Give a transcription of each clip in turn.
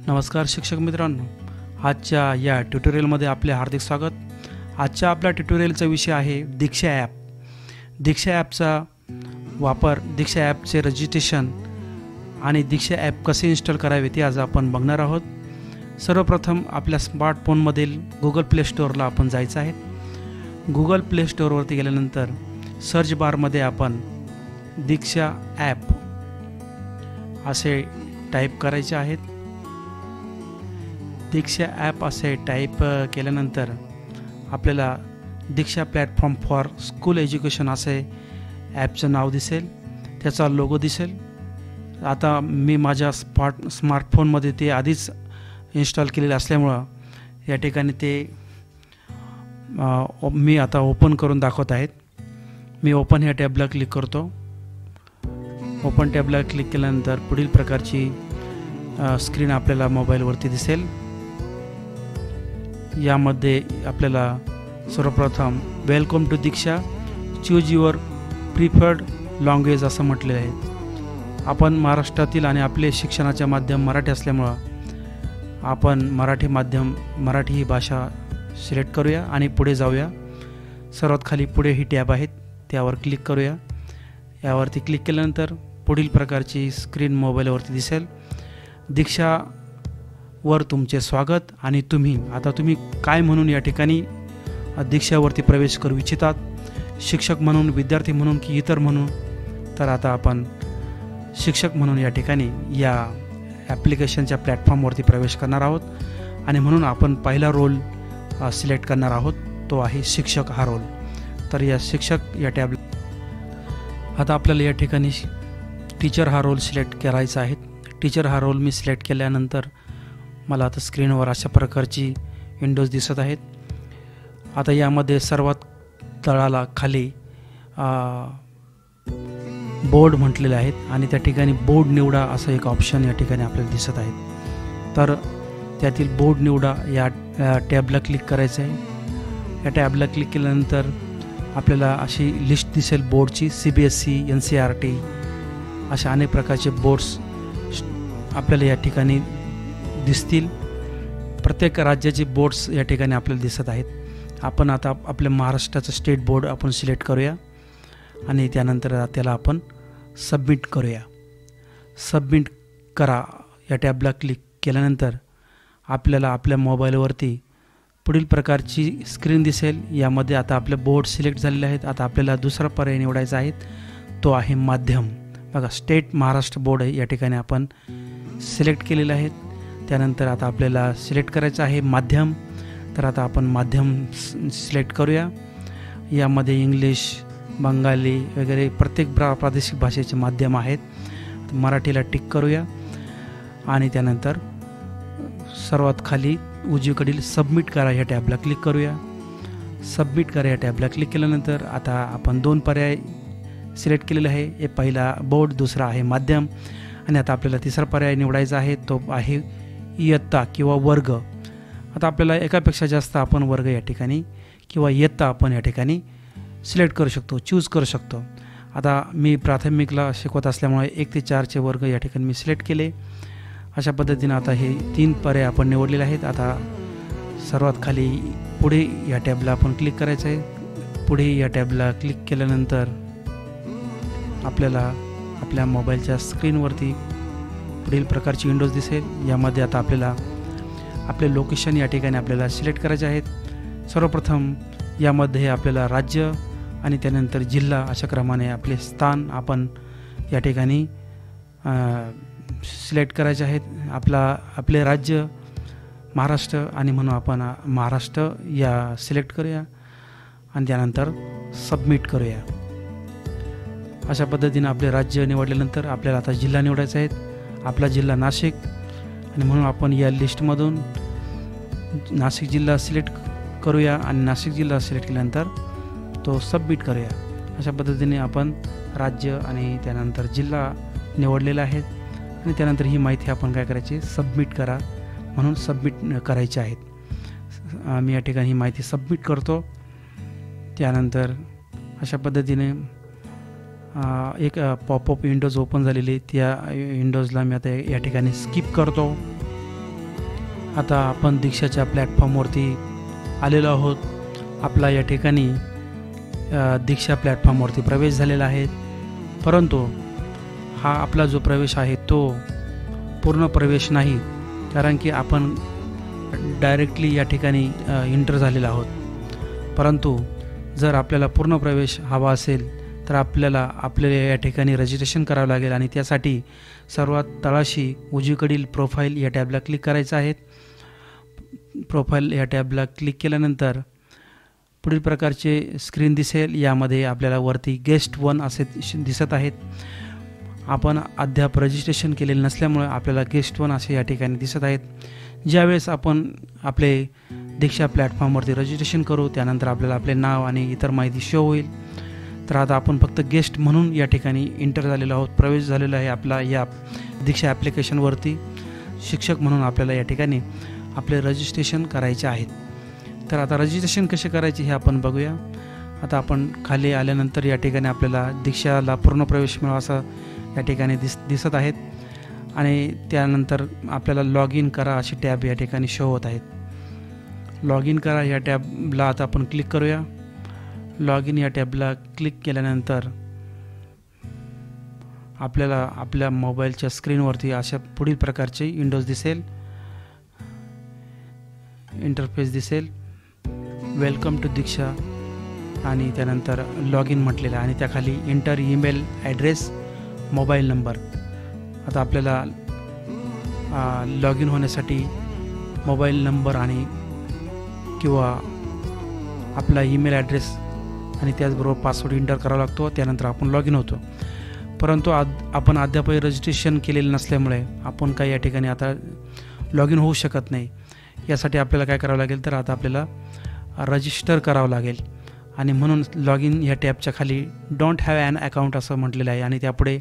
नमस्कार शिक्षक मित्रांनो, आजच्या या ट्युटोरियलमध्ये आपले हार्दिक स्वागत। आजच्या आपल्या ट्युटोरियलचा विषय आहे दीक्षा ॲप। दीक्षा ॲपचा वापर, दीक्षा ॲपचे रजिस्ट्रेशन आणि दीक्षा ॲप कसे इन्स्टॉल करावे ते आज आपण बघणार आहोत। सर्वप्रथम आपल्या स्मार्टफोनमधील गुगल प्ले स्टोअरला आपण जायचं आहे। गुगल प्ले स्टोअरवरती गेल्यानंतर सर्च बारमध्ये आपण दीक्षा ॲप असे टाईप करायचे आहेत। दीक्षा ॲप असे टाईप केल्यानंतर आपल्याला दीक्षा प्लॅटफॉर्म फॉर स्कूल एज्युकेशन असे ॲपचं नाव दिसेल, त्याचा लोगो दिसेल। आता मी माझ्या स्मार्टफोनमध्ये ते आधीच इन्स्टॉल केलेलं असल्यामुळं या ठिकाणी ते मी आता ओपन करून दाखवत आहेत। मी ओपन ह्या टॅबला क्लिक करतो। ओपन टॅबला क्लिक केल्यानंतर पुढील प्रकारची स्क्रीन आपल्याला मोबाईलवरती दिसेल। यामध्ये आपल्याला सर्वप्रथम welcome to DIKSHA, choose your preferred language असं म्हटलेलं आहे। आपण महाराष्ट्रातील आणि आपले शिक्षणाचे माध्यम मराठी असल्यामुळं आपण मराठी ही भाषा सिलेक्ट करूया आणि पुढे जाऊया। सर्वात खाली पुढे ही टॅब आहेत, त्यावर क्लिक करूया। यावरती क्लिक केल्यानंतर पुढील प्रकारची स्क्रीन मोबाईलवरती दिसेल। दीक्षावर तुमचे स्वागत आणि तुम्ही काय म्हणून या ठिकाणी दीक्षावरती प्रवेश करू इच्छितात, शिक्षक म्हणून, विद्यार्थी म्हणून की इतर म्हणून। तर आता आपण शिक्षक म्हणून या ठिकाणी या ॲप्लिकेशनच्या प्लॅटफॉर्मवरती प्रवेश करणार आहोत आणि म्हणून आपण पहिला रोल सिलेक्ट करणार आहोत, तो आहे शिक्षक हा रोल। तर या शिक्षक या टॅब आता आपल्याला या ठिकाणी टीचर हा रोल सिलेक्ट करायचा आहे। टीचर हा रोल मी सिलेक्ट केल्यानंतर मला आता स्क्रीनवर अशा प्रकारची विंडोज दिसत आहेत। आता यामध्ये सर्वात तळाला खाली बोर्ड म्हटलेले आहेत आणि त्या ठिकाणी बोर्ड निवडा असं एक ऑप्शन या ठिकाणी आपल्याला दिसत आहे। तर त्यातील बोर्ड निवडा या टॅबला क्लिक करायचं आहे। या टॅबला क्लिक केल्यानंतर आपल्याला अशी लिस्ट दिसेल बोर्डची। CBSE, NCERT अशा अनेक प्रकारचे बोर्ड्स आपल्याला या ठिकाणी दिसतील। प्रत्येक राज्याचे बोर्ड्स या ठिकाणी आपल्याला दिसत आहेत। आपण आता आपल्या महाराष्ट्राचं स्टेट बोर्ड आपण सिलेक्ट करूया आणि त्यानंतर त्याला आपण सबमिट करूया। सबमिट करा या टॅबला क्लिक केल्यानंतर आपल्याला आपल्या मोबाईलवरती पुढील प्रकारची स्क्रीन दिसेल। यामध्ये आता आपले बोर्ड सिलेक्ट झालेले आहेत। आता आपल्याला दुसरा पर्याय निवडायचा आहे, तो आहे माध्यम। बघा, स्टेट महाराष्ट्र बोर्ड आहे या ठिकाणी आपण सिलेक्ट केलेलं आहे। त्यानंतर आता आपल्याला सिलेक्ट करायचं आहे माध्यम। तर आता आपण माध्यम सिलेक्ट करूया। यामध्ये इंग्लिश, बंगाली वगैरे प्रत्येक प्रादेशिक भाषेचे माध्यम आहेत। मराठीला टिक करूया आणि त्यानंतर सर्वात खाली उजवीकडील सबमिट करा ह्या टॅबला क्लिक करूया। सबमिट करा या टॅबला क्लिक केल्यानंतर आता आपण दोन पर्याय सिलेक्ट केलेले आहे। एक पहिला बोर्ड, दुसरा आहे माध्यम आणि आता आपल्याला तिसरा पर्याय निवडायचा आहे, तो आहे इयत्ता किंवा वर्ग। आता आपल्याला एकापेक्षा जास्त आपण वर्ग या ठिकाणी किंवा इयत्ता आपण या ठिकाणी सिलेक्ट करू शकतो, चूज करू शकतो। आता मी प्राथमिकला शिकवत असल्यामुळे 1 ते 4चे वर्ग या ठिकाणी मी सिलेक्ट केले। अशा पद्धतीने आता हे 3 पर्याय आपण निवडलेले आहेत। आता सर्वात खाली पुढे या टॅबला आपण क्लिक करायचं आहे। पुढे या टॅबला क्लिक केल्यानंतर आपल्याला आपल्या मोबाईलच्या स्क्रीनवरती पुढील प्रकारची विंडोज दिसेल। यामध्ये आता आपल्याला आपले लोकेशन या ठिकाणी आपल्याला सिलेक्ट करायचे आहेत। सर्वप्रथम यामध्ये आपल्याला राज्य आणि त्यानंतर जिल्हा अशा क्रमाने आपले स्थान आपण या ठिकाणी सिलेक्ट करायचे आहेत। आपले राज्य महाराष्ट्र आणि म्हणून आपण महाराष्ट्र या सिलेक्ट करूया आणि त्यानंतर सबमिट करूया। अशा पद्धतीने आपले राज्य निवडल्यानंतर आपल्याला आता जिल्हा निवडायचा आहे। आपला जिल्हा नाशिक आणि म्हणून आपण या लिस्टमधून नाशिक जिल्हा सिलेक्ट करूया आणि नाशिक जिल्हा सिलेक्ट केल्यानंतर तो सबमिट करूया। अशा पद्धतीने आपण राज्य आणि त्यानंतर जिल्हा निवडलेला आहे आणि त्यानंतर ही माहिती आपण काय करायची, सबमिट करा म्हणून सबमिट करायची आहेत। मी या ठिकाणी ही माहिती सबमिट करतो। त्यानंतर अशा पद्धतीने एक पॉपअप विंडोज ओपन झालेली, त्या विंडोजला मी आता या ठिकाणी स्किप करतो आता आपण दीक्षाच्या प्लॅटफॉर्मवरती आलेलो आहोत. आपला या ठिकाणी दीक्षा प्लॅटफॉर्मवरती प्रवेश झालेला आहे. परंतु हा आपला जो प्रवेश आहे तो पूर्ण प्रवेश नाही, कारण की आपण डायरेक्टली या ठिकाणी इंटर झालेलो आहोत. परंतु जर आपल्याला पूर्ण प्रवेश हवा असेल तर आपल्याला या ठिकाणी रजिस्ट्रेशन करावं लागेल आणि त्यासाठी सर्वात तळाशी उजवीकडील प्रोफाईल या टॅबला क्लिक करायचं आहे. प्रोफाईल या टॅबला क्लिक केल्यानंतर पुढील प्रकारचे स्क्रीन दिसेल. यामध्ये आपल्याला वरती गेस्ट 1 असे दिसत आहेत. आपण अद्याप रजिस्ट्रेशन केलेले नसल्यामुळे आपल्याला गेस्ट 1 असे या ठिकाणी दिसत आहेत. ज्यावेळेस आपण आपले दीक्षा प्लॅटफॉर्मवरती रजिस्ट्रेशन करू त्यानंतर आपल्याला आपले नाव आणि इतर माहिती शो होईल. तर आता आपण फक्त गेस्ट म्हणून या ठिकाणी इंटर झालेलो आहोत, प्रवेश झालेला आहे आपला या दीक्षा ॲप्लिकेशनवरती. शिक्षक म्हणून आपल्याला या ठिकाणी आपले रजिस्ट्रेशन करायचे आहेत. तर आता रजिस्ट्रेशन कसे करायचे हे आपण बघूया. आता आपण खाली आल्यानंतर या ठिकाणी आपल्याला दीक्षाला पूर्ण प्रवेश मिळावा असं या ठिकाणी दिसत आहेत आणि त्यानंतर आपल्याला लॉग इन करा अशी टॅब या ठिकाणी शो होत आहेत. लॉग इन करा या टॅबला आता आपण क्लिक करूया. लॉग इन या टॅबला क्लिक केल्यानंतर आपल्याला आपल्या मोबाईलच्या स्क्रीनवरती अशा पुढील प्रकारचे विंडोज दिसेल, इंटरफेस दिसेल. वेलकम टू दीक्षा आणि त्यानंतर लॉग इन म्हटलेलं आहे आणि त्याखाली inter email address, mobile number. आता आपल्याला लॉग इन होण्यासाठी मोबाईल नंबर आणि किंवा आपला ईमेल ॲड्रेस आणि त्याचबरोबर पासवर्ड इंटर करावा लागतो. त्यानंतर आपण लॉग इन होतो. परंतु आपण अद्यापही रजिस्ट्रेशन केलेलं नसल्यामुळे आपण काही या ठिकाणी आता लॉग इन होऊ शकत नाही. यासाठी आपल्याला काय करावं लागेल तर आता आपल्याला रजिस्टर करावं लागेल आणि म्हणून लॉग इन या टॅबच्या खाली डोंट हॅव ॲन अकाउंट असं म्हटलेलं आहे आणि त्यापुढे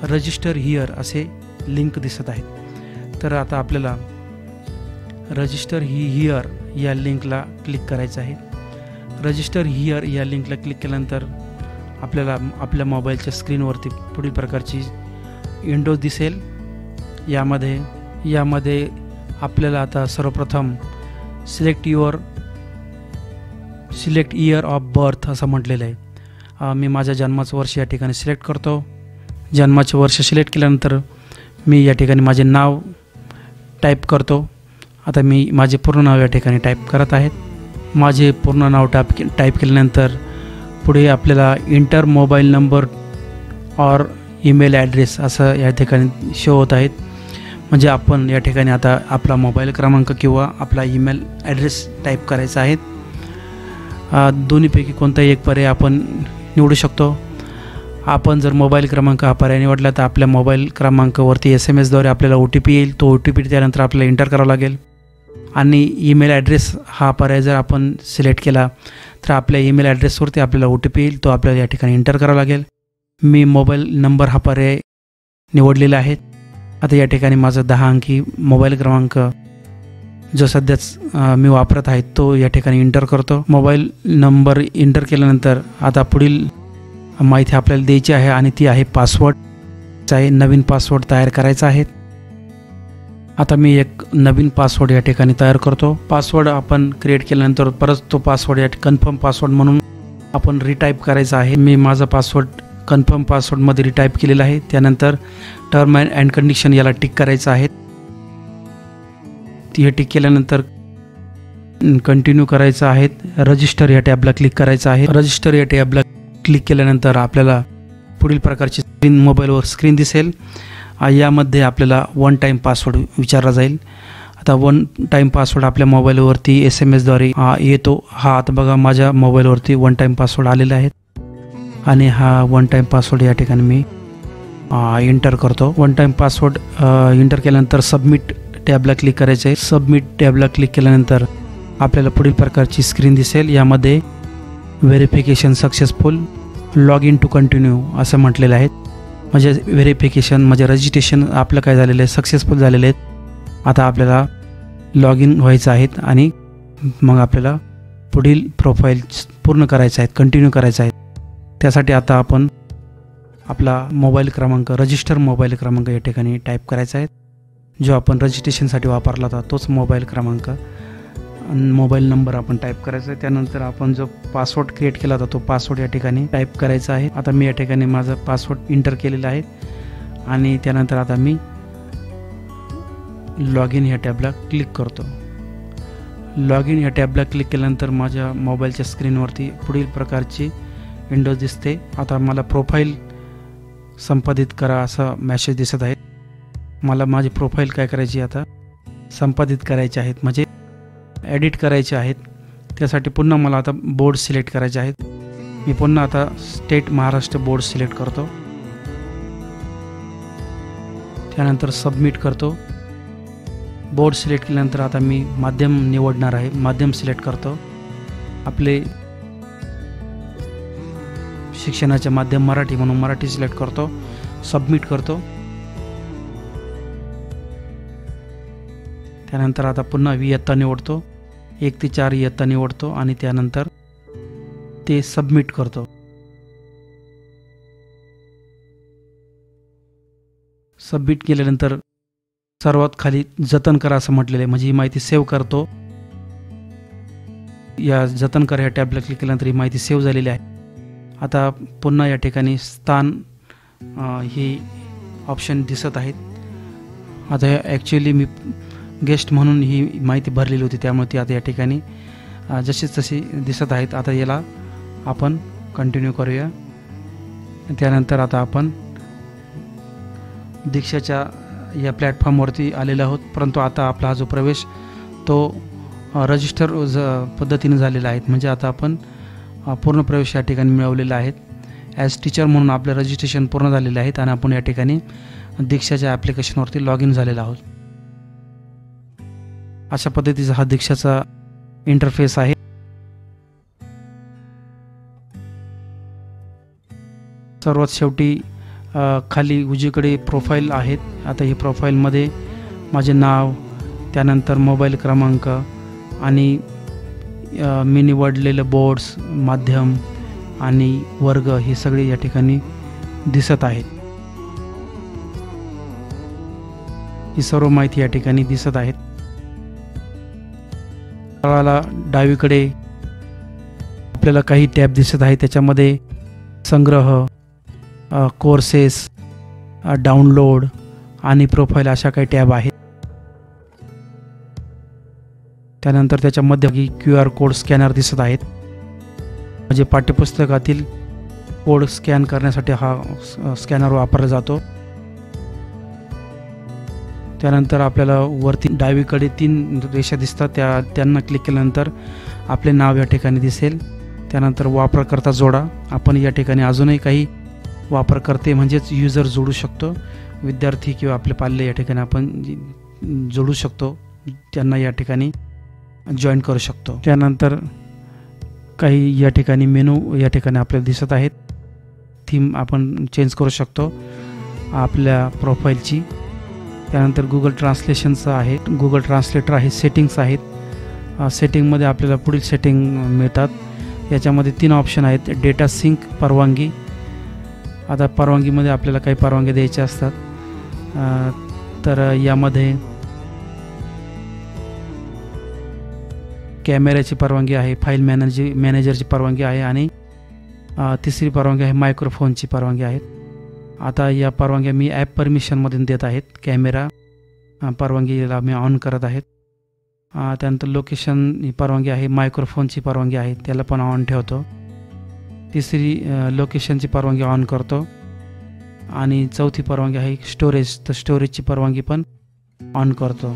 रजिस्टर हिअर असे लिंक दिसत आहेत. तर आता आपल्याला रजिस्टर हिअर या लिंकला क्लिक करायचं आहे. रजिस्टर हिअर या लिंकला क्लिक केल्यानंतर आपल्याला आपल्या मोबाईलच्या स्क्रीनवरती पुढील प्रकारची विंडोज दिसेल. यामध्ये आपल्याला आता सर्वप्रथम सिलेक्ट इयर ऑफ बर्थ असं म्हटलेलं आहे. मी माझ्या जन्माचं वर्ष या ठिकाणी सिलेक्ट करतो. जन्माचे वर्ष सिलेक्ट केल्यानंतर मी या ठिकाणी माझे नाव टाईप करतो. आता मी माझे पूर्ण नाव या ठिकाणी टाईप करत आहेत. माझे पूर्ण नाव टाईप केल्यानंतर पुढे आपल्याला इंटर मोबाईल नंबर और ईमेल ॲड्रेस असं या ठिकाणी शो होत आहेत. म्हणजे आपण या ठिकाणी आता आपला मोबाईल क्रमांक किंवा आपला ईमेल ॲड्रेस टाईप करायचा आहे. दोन्हीपैकी कोणताही एक पर्याय आपण निवडू शकतो. आपण जर मोबाईल क्रमांक हा पर्याय निवडला तर आपल्या मोबाईल क्रमांकावरती SMS द्वारे आपल्याला OTP येईल. तो OTP त्यानंतर आपल्याला इंटर करावा लागेल. आणि ईमेल ॲड्रेस हा पर्याय जर आपण सिलेक्ट केला तर आपल्या ईमेल ॲड्रेसवरती आपल्याला OTP येईल. तो आपल्याला या ठिकाणी इंटर करावा लागेल. मी मोबाईल नंबर हा पर्याय निवडलेला आहे. आता या ठिकाणी माझा 10 अंकी मोबाईल क्रमांक जो सध्याच मी वापरत आहे तो या ठिकाणी इंटर करतो. मोबाईल नंबर इंटर केल्यानंतर आता पुढील माहिती आपल्याला द्यायची आहे आणि ती आहे पासवर्ड आहे. नवीन पासवर्ड तयार करायचा आहे. आता मी एक नवीन पासवर्ड या ठिकाणी तयार करतो. पासवर्ड आपण क्रिएट केल्यानंतर परत तो पासवर्ड या कन्फर्म पासवर्ड म्हणून आपण रिटाईप करायचा आहे. मी माझा पासवर्ड कन्फर्म पासवर्डमध्ये रिटाईप केलेला आहे. त्यानंतर टर्म अँड कंडिशन याला टिक करायचं आहे. हे टिक केल्यानंतर कंटिन्यू करायचं आहे. रजिस्टर या टॅबला क्लिक करायचं आहे. रजिस्टर या टॅबला क्लिक केल्यानंतर आपल्याला पुढील प्रकारची मोबाईलवर स्क्रीन दिसेल. यामध्ये आपल्याला 1 टाईम पासवर्ड विचारला जाईल. आता 1 टाईम पासवर्ड आपल्या मोबाईलवरती SMS द्वारे येतो. हा आता बघा माझ्या मोबाईलवरती 1 टाईम पासवर्ड आलेला आहे आणि हा 1 टाईम पासवर्ड या ठिकाणी मी इंटर करतो. 1 टाईम पासवर्ड इंटर केल्यानंतर सबमिट टॅबला क्लिक करायचं आहे. सबमिट टॅबला क्लिक केल्यानंतर आपल्याला पुढील प्रकारची स्क्रीन दिसेल. यामध्ये verification successful, log in to continue असं म्हटलेलं आहे. म्हणजे व्हेरिफिकेशन म्हणजे रजिस्ट्रेशन आपलं काय झालेलं आहे, सक्सेसफुल झालेलं आहे. आता आपल्याला लॉग इन व्हायचं आहे आणि मग आपल्याला पुढील प्रोफाईल पूर्ण करायचं आहे, कंटिन्यू करायचं आहे. त्यासाठी आता आपण आपला मोबाईल क्रमांक, रजिस्टर मोबाईल क्रमांक या ठिकाणी टाईप करायचा आहे. जो आपण रजिस्ट्रेशनसाठी वापरला होता तोच मोबाईल क्रमांक मोबाईल नंबर आपण टाईप करायचा आहे। त्यानंतर आपण जो पासवर्ड क्रिएट केला होता तो पासवर्ड या ठिकाणी टाईप करायचा आहे। आता मी या ठिकाणी माझा पासवर्ड एंटर केलेला आहे आणि त्यानंतर आता मी लॉग इन या टॅबला क्लिक करतो। लॉग इन या टॅबला क्लिक केल्यानंतर माझ्या मोबाईलच्या स्क्रीनवरती पुढील प्रकारची विंडोज दिसते। आता मला प्रोफाईल संपादित करा असा मेसेज दिसत आहे। मला माझी प्रोफाईल काय करायची आता संपादित करायची आहेत, म्हणजे एडिट करायचे आहेत। त्यासाठी पुन्हा मला आता बोर्ड सिलेक्ट करायचे आहेत। मी पुन्हा आता स्टेट महाराष्ट्र बोर्ड सिलेक्ट करतो, त्यानंतर सबमिट करतो। बोर्ड सिलेक्ट केल्यानंतर आता मी माध्यम निवडणार आहे, माध्यम सिलेक्ट करतो। आपले शिक्षणाचे माध्यम मराठी म्हणून मराठी सिलेक्ट करतो, सबमिट करतो। त्यानंतर आता पुन्हा इयत्ता निवडतो, 1 ते 4 इयत्ता निवडतो आणि त्यानंतर ते सबमिट करतो। सबमिट केल्यानंतर सर्वात खाली जतन करा असं म्हटलेलं आहे, म्हणजे ही माहिती सेव्ह करतो। या जतन करा या टॅबला क्लिक केल्यानंतर ही माहिती सेव्ह झालेली आहे। आता पुन्हा या ठिकाणी स्थान हे ऑप्शन दिसत आहेत। आता ॲक्च्युली मी गेस्ट म्हणून ही माहिती भरलेली होती, त्यामुळे ती आता या ठिकाणी जशीच तशी दिसत आहेत। आता याला आपण कंटिन्यू करूया। त्यानंतर आता आपण दीक्षाच्या या प्लॅटफॉर्मवरती आलेलो आहोत, परंतु आता आपला हा जो प्रवेश तो रजिस्टर पद्धतीने झालेला आहे, म्हणजे आता आपण पूर्ण प्रवेश या ठिकाणी मिळवलेला आहेत। ॲज टीचर म्हणून आपलं रजिस्ट्रेशन पूर्ण झालेले आहेत आणि आपण या ठिकाणी दीक्षाच्या ॲप्लिकेशनवरती लॉग इन झालेला आहोत। अशा पद्धतीचा हा दीक्षाचा इंटरफेस आहे। सर्वात शेवटी खाली उजवीकडे प्रोफाईल आहेत। आता ही प्रोफाईलमध्ये माझे नाव, त्यानंतर मोबाईल क्रमांक आणि मी निवडलेले बोर्ड्स, माध्यम आणि वर्ग हे सगळे या ठिकाणी दिसत आहेत। ही सर्व माहिती या ठिकाणी दिसत आहेत। तळाला डावीकडे आपल्याला काही टॅब दिसत आहे, त्याच्यामध्ये संग्रह, कोर्सेस, डाउनलोड आणि प्रोफाईल अशा काही टॅब आहेत। त्यानंतर त्याच्या मध्यभागी QR कोड स्कॅनर दिसत आहेत, म्हणजे पाठ्यपुस्तकातील कोड स्कॅन करण्यासाठी हा स्कॅनर वापरला जातो। त्यानंतर आपल्याला वरती डावीकडे 3 रेषा दिसतात, त्यांना क्लिक केल्यानंतर आपले नाव या ठिकाणी दिसेल। त्यानंतर वापरकर्ता जोडा, आपण या ठिकाणी अजूनही काही वापरकर्ते म्हणजेच युजर जोडू शकतो। विद्यार्थी किंवा आपले पाल्य या ठिकाणी आपण जोडू शकतो, त्यांना या ठिकाणी जॉईन करू शकतो। त्यानंतर काही या ठिकाणी मेनू या ठिकाणी आपल्याला दिसत आहेत। थीम आपण चेंज करू शकतो आपल्या प्रोफाईलची। त्यानंतर गुगल ट्रान्सलेशनचं आहे, गुगल ट्रान्सलेटर आहे, सेटिंग्स आहेत। सेटिंगमध्ये आपल्याला पुढील सेटिंग मिळतात। याच्यामध्ये 3 ऑप्शन आहेत, डेटा सिंक, परवानगी। आता परवानगीमध्ये आपल्याला काही परवानगी द्यायच्या असतात, तर यामध्ये कॅमेऱ्याची परवानगी आहे, फाईल मॅनेजरची परवानगी आहे आणि तिसरी परवानगी आहे मायक्रोफोनची परवानगी आहे। आता या परवानग्या मी ॲप परमिशनमधून देत आहेत। कॅमेरा परवानगीला मी ऑन करत आहेत। त्यानंतर लोकेशन ही परवानगी आहे, मायक्रोफोनची परवानगी आहे, त्याला पण ऑन ठेवतो। तिसरी लोकेशनची परवानगी ऑन करतो आणि चौथी परवानगी आहे स्टोरेज, तर स्टोरेजची परवानगी पण ऑन करतो।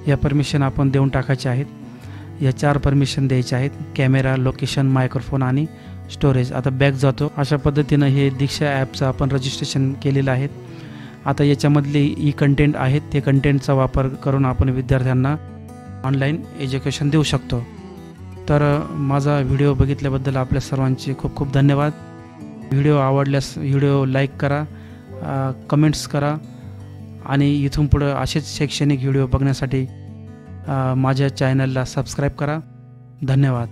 या परमिशन आपण देऊन टाकायचे आहेत। या 4 परमिशन द्यायचे आहेत, कॅमेरा, लोकेशन, मायक्रोफोन आणि स्टोरेज। आता बॅक जातो। अशा पद्धतीनं हे दीक्षा ॲपचं आपण रजिस्ट्रेशन केलेलं आहे। आता याच्यामधले ई कंटेंट आहेत, ते कंटेंटचा वापर करून आपण विद्यार्थ्यांना ऑनलाईन एज्युकेशन देऊ शकतो। तर माझा व्हिडिओ बघितल्याबद्दल आपल्या सर्वांचे खूप खूप धन्यवाद। व्हिडिओ आवडल्यास व्हिडिओ लाईक करा, कमेंट्स करा आणि इथून पुढे असेच शैक्षणिक व्हिडिओ बघण्यासाठी माझ्या चॅनलला सबस्क्राईब करा। धन्यवाद।